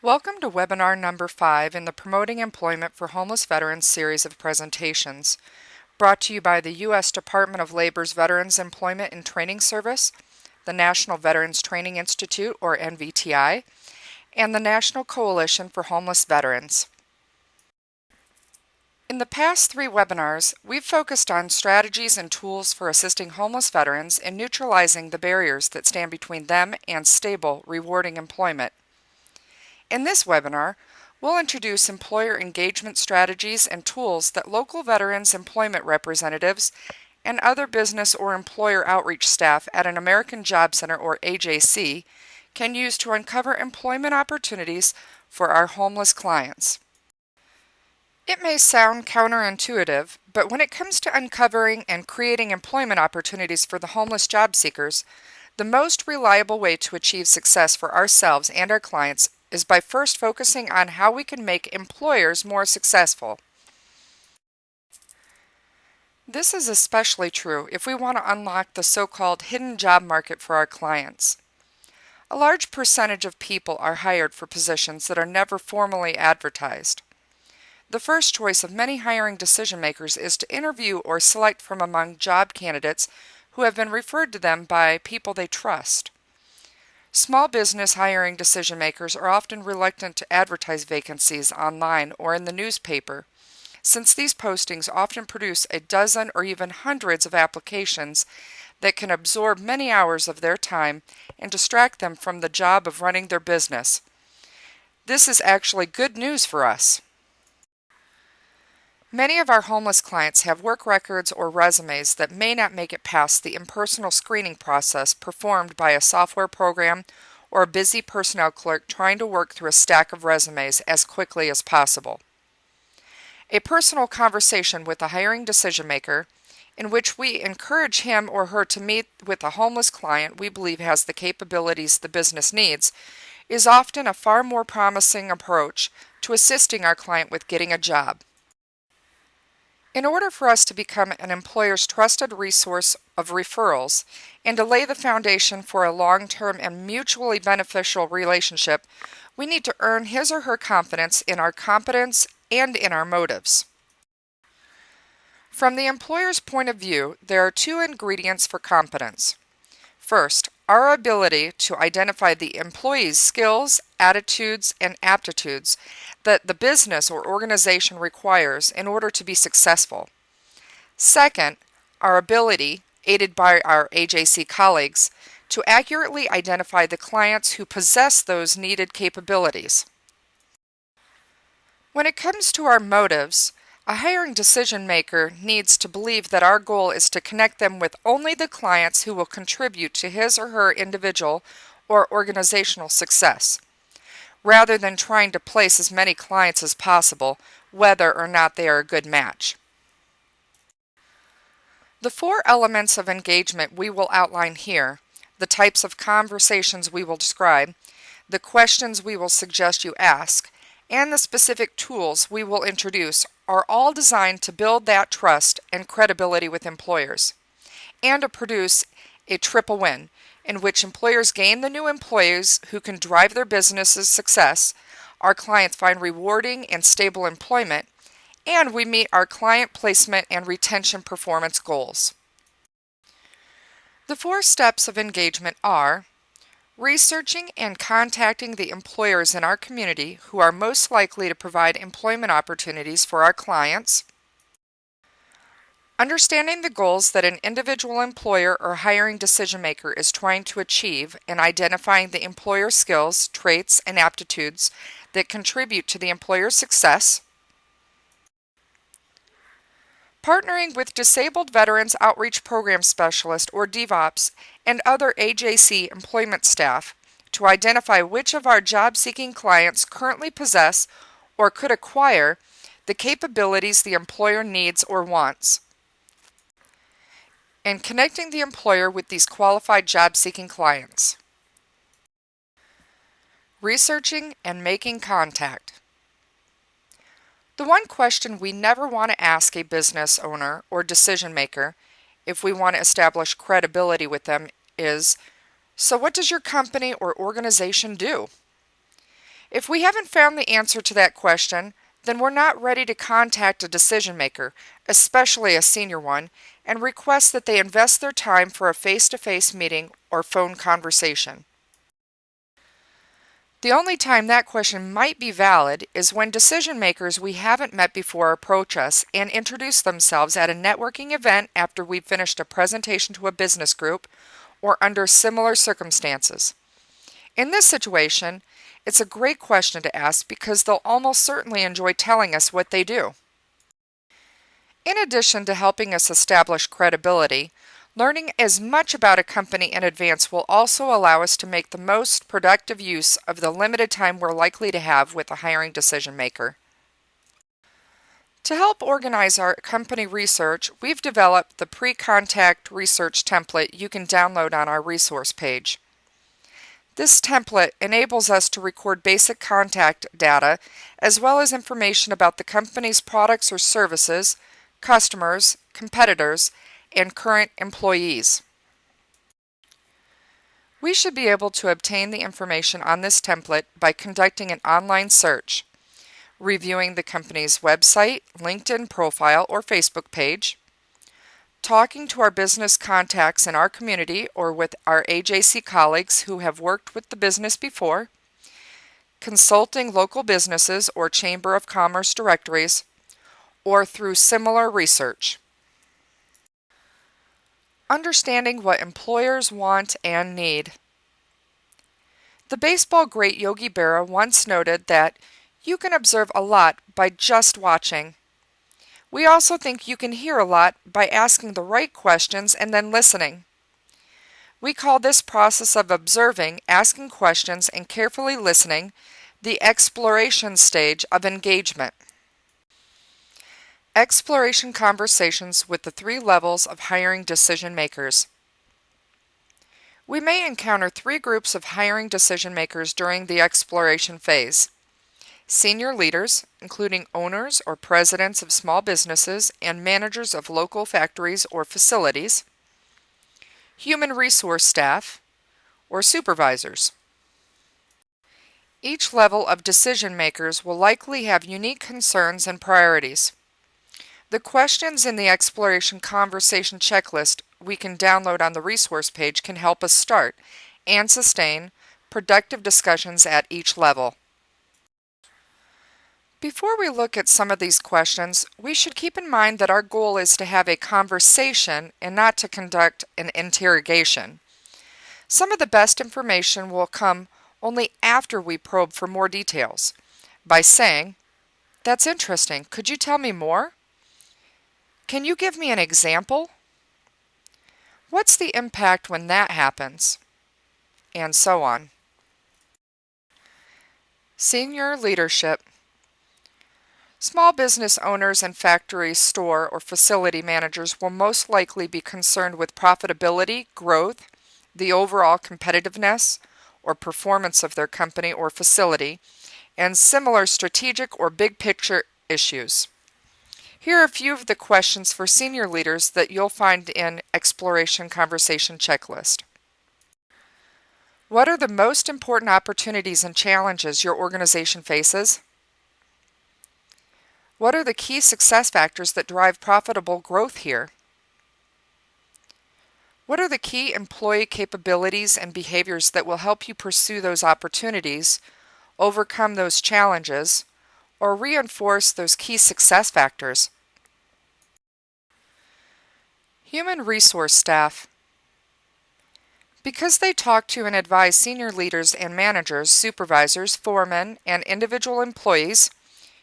Welcome to webinar number 5 in the Promoting Employment for Homeless Veterans series of presentations, brought to you by the U.S. Department of Labor's Veterans Employment and Training Service, the National Veterans Training Institute, or NVTI, and the National Coalition for Homeless Veterans. In the past 3 webinars, we've focused on strategies and tools for assisting homeless veterans in neutralizing the barriers that stand between them and stable, rewarding employment. In this webinar, we'll introduce employer engagement strategies and tools that local veterans employment representatives and other business or employer outreach staff at an American Job Center or AJC can use to uncover employment opportunities for our homeless clients. It may sound counterintuitive, but when it comes to uncovering and creating employment opportunities for the homeless job seekers, the most reliable way to achieve success for ourselves and our clients is by first focusing on how we can make employers more successful. This is especially true if we want to unlock the so-called hidden job market for our clients. A large percentage of people are hired for positions that are never formally advertised. The first choice of many hiring decision makers is to interview or select from among job candidates who have been referred to them by people they trust. Small business hiring decision makers are often reluctant to advertise vacancies online or in the newspaper, since these postings often produce a dozen or even hundreds of applications that can absorb many hours of their time and distract them from the job of running their business. This is actually good news for us. Many of our homeless clients have work records or resumes that may not make it past the impersonal screening process performed by a software program or a busy personnel clerk trying to work through a stack of resumes as quickly as possible. A personal conversation with a hiring decision maker, in which we encourage him or her to meet with a homeless client we believe has the capabilities the business needs, is often a far more promising approach to assisting our client with getting a job. In order for us to become an employer's trusted resource of referrals and to lay the foundation for a long-term and mutually beneficial relationship, we need to earn his or her confidence in our competence and in our motives. From the employer's point of view, there are 2 ingredients for competence. First, our ability to identify the employee's skills, attitudes, and aptitudes that the business or organization requires in order to be successful. Second, our ability, aided by our AJC colleagues, to accurately identify the clients who possess those needed capabilities. When it comes to our motives, a hiring decision maker needs to believe that our goal is to connect them with only the clients who will contribute to his or her individual or organizational success, rather than trying to place as many clients as possible, whether or not they are a good match. The 4 elements of engagement we will outline here, the types of conversations we will describe, the questions we will suggest you ask, and the specific tools we will introduce are all designed to build that trust and credibility with employers, and to produce a triple win, in which employers gain the new employees who can drive their business's success, our clients find rewarding and stable employment, and we meet our client placement and retention performance goals. The 4 steps of engagement are researching and contacting the employers in our community who are most likely to provide employment opportunities for our clients, understanding the goals that an individual employer or hiring decision maker is trying to achieve and identifying the employer's skills, traits, and aptitudes that contribute to the employer's success, partnering with Disabled Veterans Outreach Program Specialist or DVOPS and other AJC employment staff to identify which of our job-seeking clients currently possess or could acquire the capabilities the employer needs or wants, and connecting the employer with these qualified job-seeking clients. Researching and making contact. The one question we never want to ask a business owner or decision maker if we want to establish credibility with them is, so what does your company or organization do? If we haven't found the answer to that question, then we're not ready to contact a decision maker, especially a senior one, and request that they invest their time for a face-to-face meeting or phone conversation. The only time that question might be valid is when decision makers we haven't met before approach us and introduce themselves at a networking event after we've finished a presentation to a business group or under similar circumstances. In this situation, it's a great question to ask because they'll almost certainly enjoy telling us what they do. In addition to helping us establish credibility, learning as much about a company in advance will also allow us to make the most productive use of the limited time we're likely to have with a hiring decision maker. To help organize our company research, we've developed the pre-contact research template you can download on our resource page. This template enables us to record basic contact data as well as information about the company's products or services, customers, competitors, and current employees. We should be able to obtain the information on this template by conducting an online search, reviewing the company's website, LinkedIn profile, or Facebook page, talking to our business contacts in our community or with our AJC colleagues who have worked with the business before, consulting local businesses or Chamber of Commerce directories, or through similar research. Understanding what employers want and need. The baseball great Yogi Berra once noted that you can observe a lot by just watching. We also think you can hear a lot by asking the right questions and then listening. We call this process of observing, asking questions, and carefully listening the exploration stage of engagement. Exploration conversations with the 3 levels of hiring decision makers. We may encounter 3 groups of hiring decision makers during the exploration phase. Senior leaders, including owners or presidents of small businesses and managers of local factories or facilities. Human resource staff, or supervisors. Each level of decision makers will likely have unique concerns and priorities. The questions in the exploration conversation checklist we can download on the resource page can help us start and sustain productive discussions at each level. Before we look at some of these questions, we should keep in mind that our goal is to have a conversation and not to conduct an interrogation. Some of the best information will come only after we probe for more details, by saying, "That's interesting. Could you tell me more? Can you give me an example? What's the impact when that happens?" And so on. Senior leadership. Small business owners and factory, store, or facility managers will most likely be concerned with profitability, growth, the overall competitiveness or performance of their company or facility, and similar strategic or big picture issues. Here are a few of the questions for senior leaders that you'll find in Exploration Conversation Checklist. What are the most important opportunities and challenges your organization faces? What are the key success factors that drive profitable growth here? What are the key employee capabilities and behaviors that will help you pursue those opportunities, overcome those challenges, or reinforce those key success factors? Human resource staff. Because they talk to and advise senior leaders and managers, supervisors, foremen, and individual employees,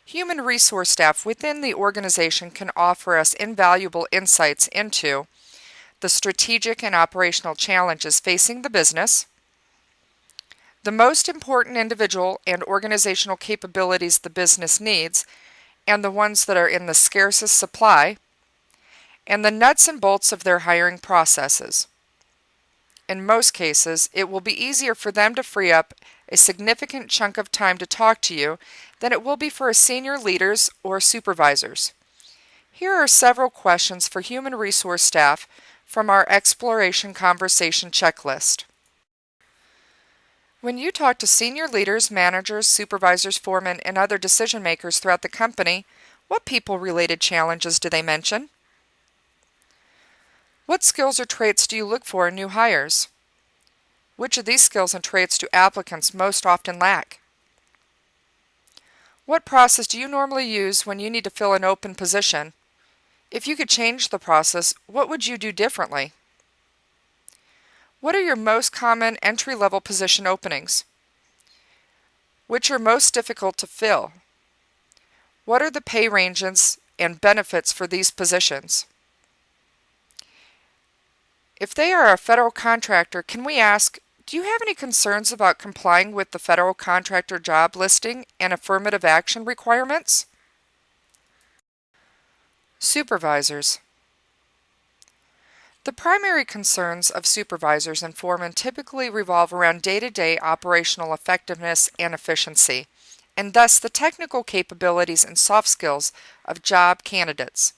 human resource staff within the organization can offer us invaluable insights into the strategic and operational challenges facing the business, the most important individual and organizational capabilities the business needs, and the ones that are in the scarcest supply, and the nuts and bolts of their hiring processes. In most cases, it will be easier for them to free up a significant chunk of time to talk to you than it will be for senior leaders or supervisors. Here are several questions for human resource staff from our Exploration Conversation Checklist. When you talk to senior leaders, managers, supervisors, foremen, and other decision makers throughout the company, what people-related challenges do they mention? What skills or traits do you look for in new hires? Which of these skills and traits do applicants most often lack? What process do you normally use when you need to fill an open position? If you could change the process, what would you do differently? What are your most common entry-level position openings? Which are most difficult to fill? What are the pay ranges and benefits for these positions? If they are a federal contractor, can we ask, do you have any concerns about complying with the federal contractor job listing and affirmative action requirements? Supervisors. The primary concerns of supervisors and foremen typically revolve around day-to-day operational effectiveness and efficiency, and thus the technical capabilities and soft skills of job candidates.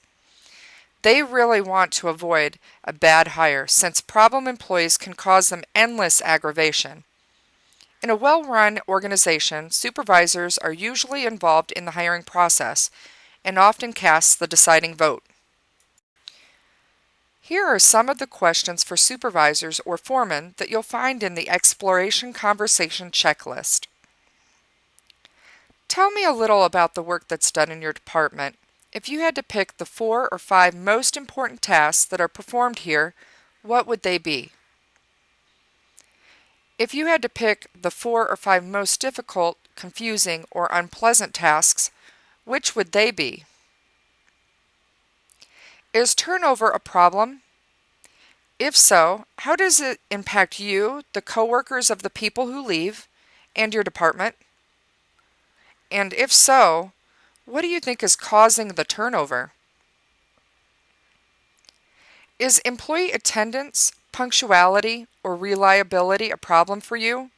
They really want to avoid a bad hire since problem employees can cause them endless aggravation. In a well-run organization, supervisors are usually involved in the hiring process and often cast the deciding vote. Here are some of the questions for supervisors or foremen that you'll find in the Exploration Conversation checklist. Tell me a little about the work that's done in your department. If you had to pick the 4 or 5 most important tasks that are performed here, what would they be? If you had to pick the 4 or 5 most difficult, confusing, or unpleasant tasks, which would they be? Is turnover a problem? If so, how does it impact you, the coworkers of the people who leave, and your department? And if so, what do you think is causing the turnover? Is employee attendance, punctuality, or reliability a problem for you?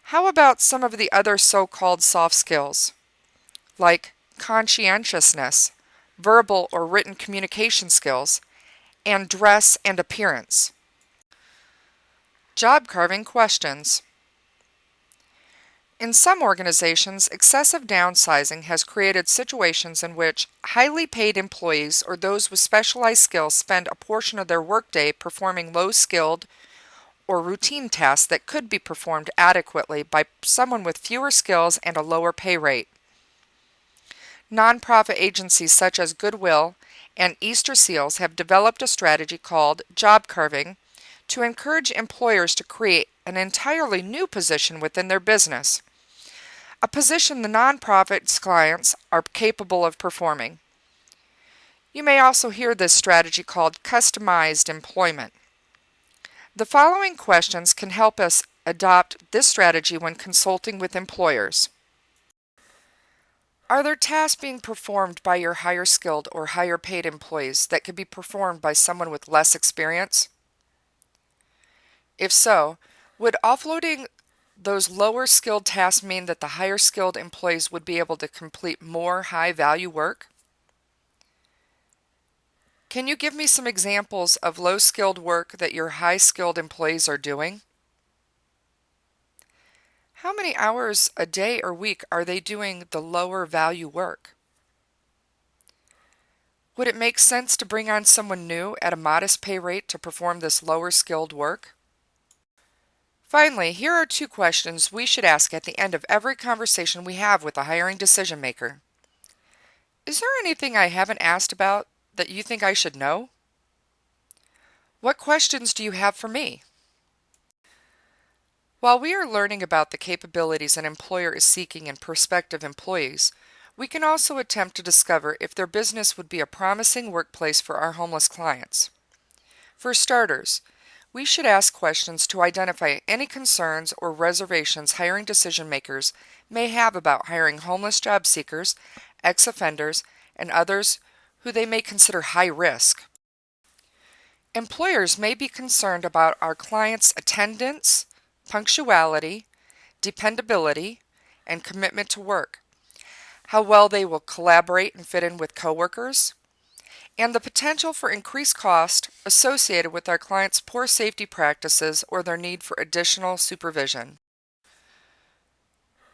How about some of the other so-called soft skills, like conscientiousness, verbal or written communication skills, and dress and appearance? Job carving questions. In some organizations, excessive downsizing has created situations in which highly paid employees or those with specialized skills spend a portion of their workday performing low-skilled or routine tasks that could be performed adequately by someone with fewer skills and a lower pay rate. Nonprofit agencies such as Goodwill and Easter Seals have developed a strategy called job carving to encourage employers to create an entirely new position within their business, a position the nonprofit's clients are capable of performing. You may also hear this strategy called customized employment. The following questions can help us adopt this strategy when consulting with employers. Are there tasks being performed by your higher skilled or higher paid employees that could be performed by someone with less experience? If so, would offloading those lower skilled tasks mean that the higher skilled employees would be able to complete more high value work? Can you give me some examples of low skilled work that your high skilled employees are doing? How many hours a day or week are they doing the lower value work? Would it make sense to bring on someone new at a modest pay rate to perform this lower skilled work? Finally, here are 2 questions we should ask at the end of every conversation we have with a hiring decision maker. Is there anything I haven't asked about that you think I should know? What questions do you have for me? While we are learning about the capabilities an employer is seeking in prospective employees, we can also attempt to discover if their business would be a promising workplace for our homeless clients. For starters, we should ask questions to identify any concerns or reservations hiring decision makers may have about hiring homeless job seekers, ex-offenders, and others who they may consider high risk. Employers may be concerned about our clients' attendance, punctuality, dependability, and commitment to work, how well they will collaborate and fit in with coworkers, and the potential for increased cost associated with our clients' poor safety practices or their need for additional supervision.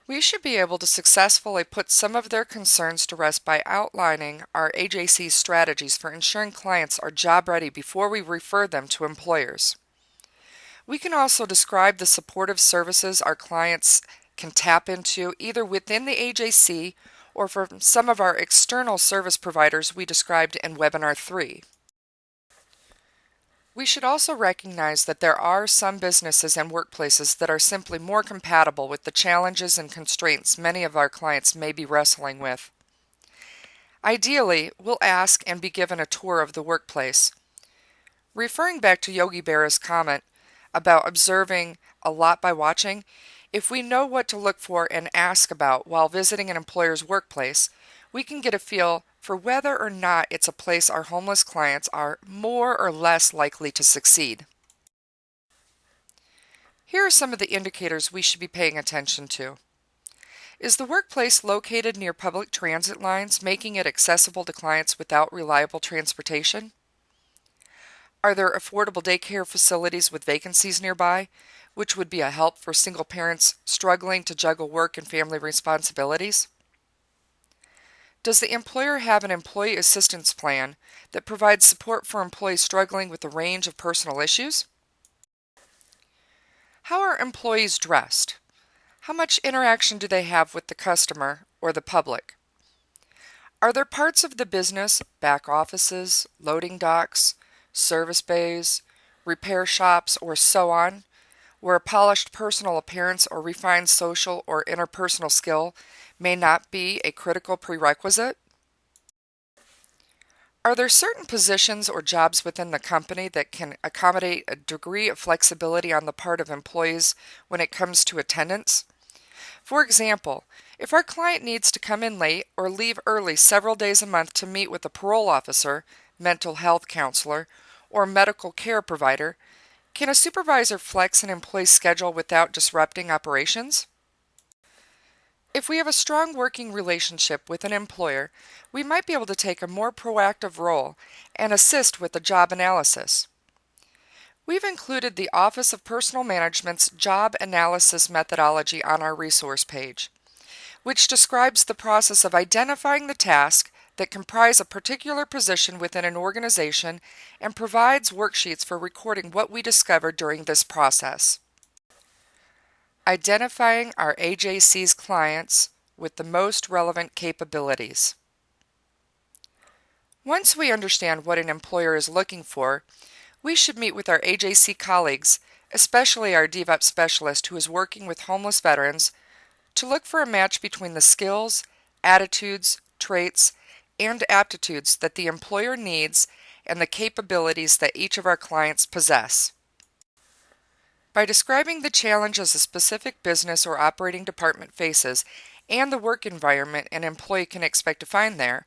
We should be able to successfully put some of their concerns to rest by outlining our AJC strategies for ensuring clients are job ready before we refer them to employers. We can also describe the supportive services our clients can tap into either within the AJC or from some of our external service providers we described in Webinar 3. We should also recognize that there are some businesses and workplaces that are simply more compatible with the challenges and constraints many of our clients may be wrestling with. Ideally, we'll ask and be given a tour of the workplace. Referring back to Yogi Berra's comment about observing a lot by watching, if we know what to look for and ask about while visiting an employer's workplace, we can get a feel for whether or not it's a place our homeless clients are more or less likely to succeed. Here are some of the indicators we should be paying attention to. Is the workplace located near public transit lines, making it accessible to clients without reliable transportation? Are there affordable daycare facilities with vacancies nearby, which would be a help for single parents struggling to juggle work and family responsibilities? Does the employer have an employee assistance plan that provides support for employees struggling with a range of personal issues? How are employees dressed? How much interaction do they have with the customer or the public? Are there parts of the business, back offices, loading docks, service bays, repair shops, or so on, where a polished personal appearance or refined social or interpersonal skill may not be a critical prerequisite? Are there certain positions or jobs within the company that can accommodate a degree of flexibility on the part of employees when it comes to attendance? For example, if our client needs to come in late or leave early several days a month to meet with a parole officer, mental health counselor, or medical care provider, can a supervisor flex an employee's schedule without disrupting operations? If we have a strong working relationship with an employer, we might be able to take a more proactive role and assist with the job analysis. We've included the Office of Personnel Management's job analysis methodology on our resource page, which describes the process of identifying the tasks that comprise a particular position within an organization and provides worksheets for recording what we discovered during this process. Identifying our AJC's clients with the most relevant capabilities. Once we understand what an employer is looking for, we should meet with our AJC colleagues, especially our DVOP specialist who is working with homeless veterans, to look for a match between the skills, attitudes, traits, and aptitudes that the employer needs and the capabilities that each of our clients possess. By describing the challenges a specific business or operating department faces and the work environment an employee can expect to find there,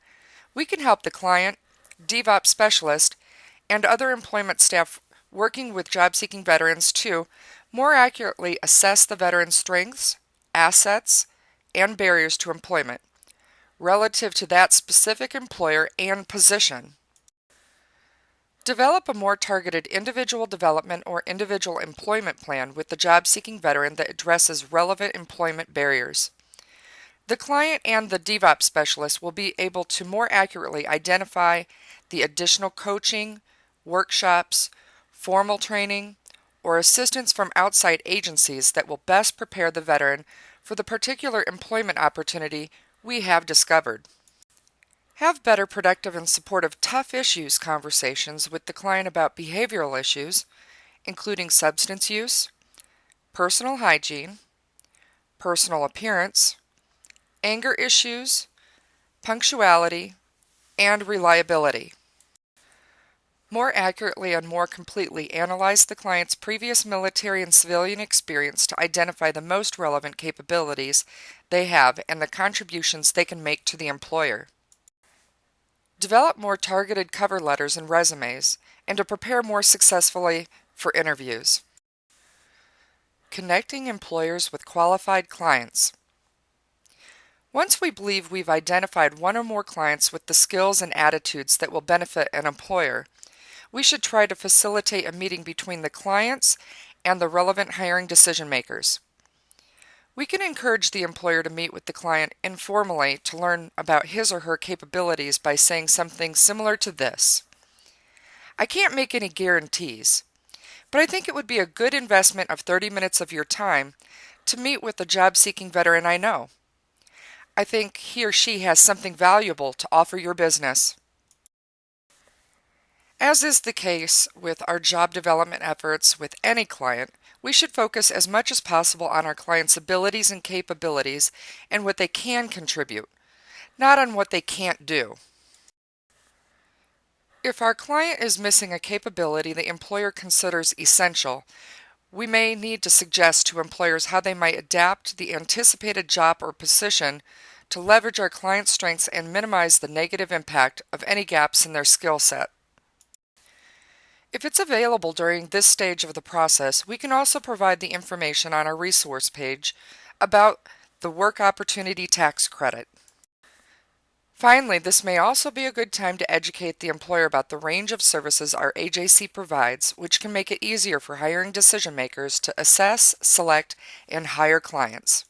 we can help the client, DVOP specialist, and other employment staff working with job-seeking veterans to more accurately assess the veteran's strengths, assets, and barriers to employment relative to that specific employer and position. Develop a more targeted individual development or individual employment plan with the job-seeking veteran that addresses relevant employment barriers. The client and the DVOP specialist will be able to more accurately identify the additional coaching, workshops, formal training, or assistance from outside agencies that will best prepare the veteran for the particular employment opportunity we have discovered. Have better productive and supportive tough issues conversations with the client about behavioral issues, including substance use, personal hygiene, personal appearance, anger issues, punctuality, and reliability. More accurately and more completely analyze the client's previous military and civilian experience to identify the most relevant capabilities they have and the contributions they can make to the employer. Develop more targeted cover letters and resumes, and to prepare more successfully for interviews. Connecting employers with qualified clients. Once we believe we've identified one or more clients with the skills and attitudes that will benefit an employer, we should try to facilitate a meeting between the clients and the relevant hiring decision makers. We can encourage the employer to meet with the client informally to learn about his or her capabilities by saying something similar to this: "I can't make any guarantees, but I think it would be a good investment of 30 minutes of your time to meet with a job-seeking veteran I know. I think he or she has something valuable to offer your business." As is the case with our job development efforts with any client, we should focus as much as possible on our clients' abilities and capabilities and what they can contribute, not on what they can't do. If our client is missing a capability the employer considers essential, we may need to suggest to employers how they might adapt the anticipated job or position to leverage our client's strengths and minimize the negative impact of any gaps in their skill set. If it's available during this stage of the process, we can also provide the information on our resource page about the Work Opportunity Tax Credit. Finally, this may also be a good time to educate the employer about the range of services our AJC provides, which can make it easier for hiring decision makers to assess, select, and hire clients.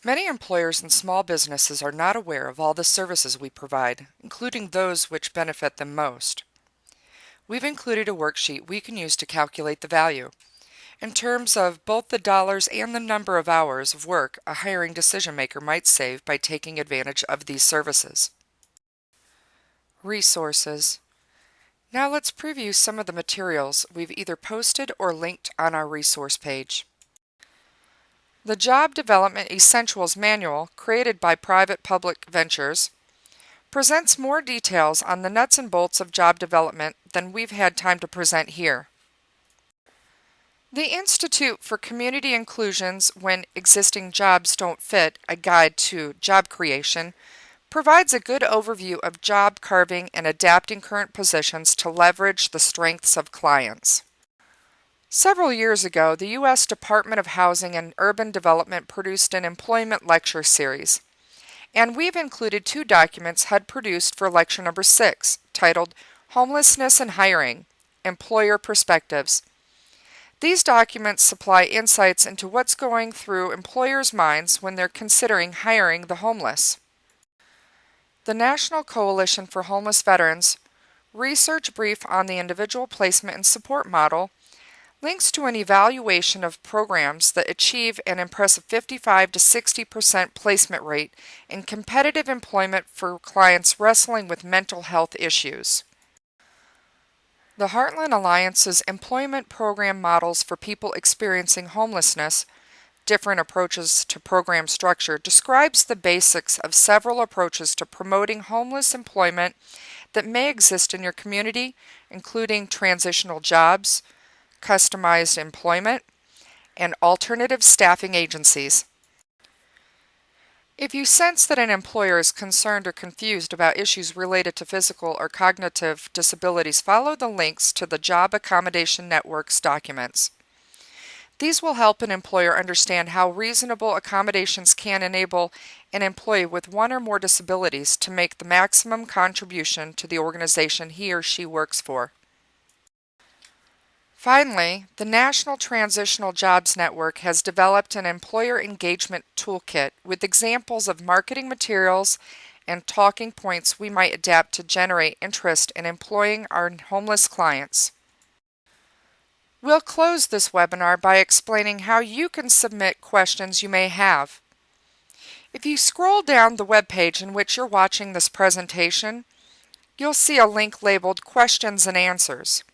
Many employers and small businesses are not aware of all the services we provide, including those which benefit them most. We've included a worksheet we can use to calculate the value, in terms of both the dollars and the number of hours of work a hiring decision maker might save by taking advantage of these services. Resources. Now let's preview some of the materials we've either posted or linked on our resource page. The Job Development Essentials Manual, created by Private Public Ventures, presents more details on the nuts and bolts of job development than we've had time to present here. The Institute for Community Inclusion's When Existing Jobs Don't Fit, a Guide to Job Creation, provides a good overview of job carving and adapting current positions to leverage the strengths of clients. Several years ago, the U.S. Department of Housing and Urban Development produced an employment lecture series, and we've included 2 documents HUD produced for lecture number 6, titled Homelessness and Hiring: Employer Perspectives. These documents supply insights into what's going through employers' minds when they're considering hiring the homeless. The National Coalition for Homeless Veterans research brief on the individual placement and support model links to an evaluation of programs that achieve an impressive 55 to 60% placement rate in competitive employment for clients wrestling with mental health issues. The Heartland Alliance's employment program models for people experiencing homelessness, different approaches to program structure, describes the basics of several approaches to promoting homeless employment that may exist in your community, including transitional jobs, customized employment, and alternative staffing agencies. If you sense that an employer is concerned or confused about issues related to physical or cognitive disabilities, follow the links to the Job Accommodation Network's documents. These will help an employer understand how reasonable accommodations can enable an employee with one or more disabilities to make the maximum contribution to the organization he or she works for. Finally, the National Transitional Jobs Network has developed an employer engagement toolkit with examples of marketing materials and talking points we might adapt to generate interest in employing our homeless clients. We'll close this webinar by explaining how you can submit questions you may have. If you scroll down the web page in which you're watching this presentation, you'll see a link labeled Questions and Answers.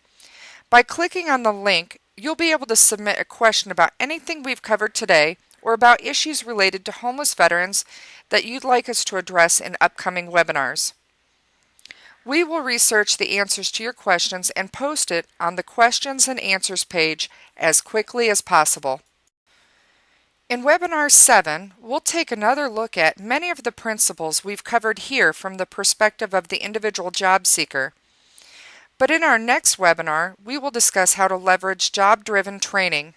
By clicking on the link, you'll be able to submit a question about anything we've covered today or about issues related to homeless veterans that you'd like us to address in upcoming webinars. We will research the answers to your questions and post it on the Questions and Answers page as quickly as possible. In Webinar 7, we'll take another look at many of the principles we've covered here from the perspective of the individual job seeker. But in our next webinar, we will discuss how to leverage job-driven training.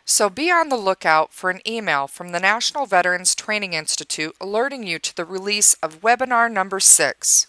So be on the lookout for an email from the National Veterans Training Institute alerting you to the release of webinar number 6.